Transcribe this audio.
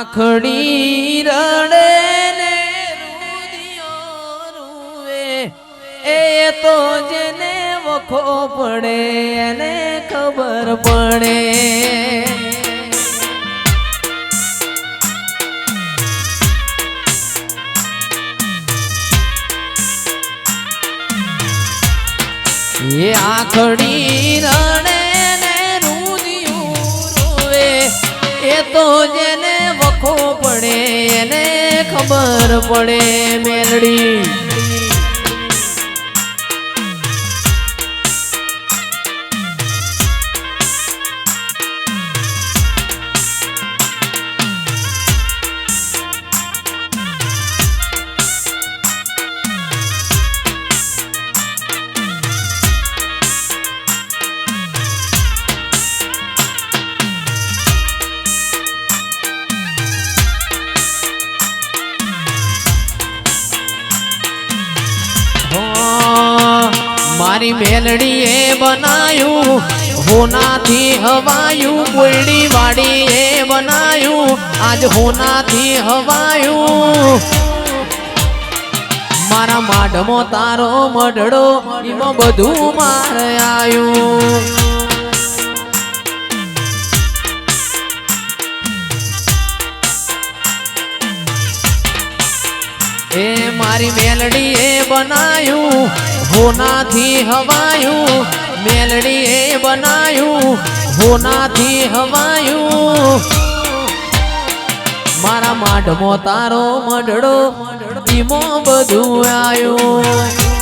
આખડી રડે ને રુદિયો રૂવે એ તો જેને વખો પડે એને ખબર પડે. એ આખડી રડે ને રુદિયું રોવે એ તો જેને વખો પડે એને ખબર પડે. મેલડી મારી મેલડીએ બનાયું હોનાથી હવાયું બોલડી વાડીએ બનાયું આજ હોનાથી હવાયું. મારા માઢમો તારો મઢડો એમાં બધું માર આયું. એ મારી મેલડીએ બનાયું હોનાથી હવાયું મેલડીએ બનાયું હોનાથી હવાયું. મારા માઢમો તારો મઢડો ઈમો બધું આયું.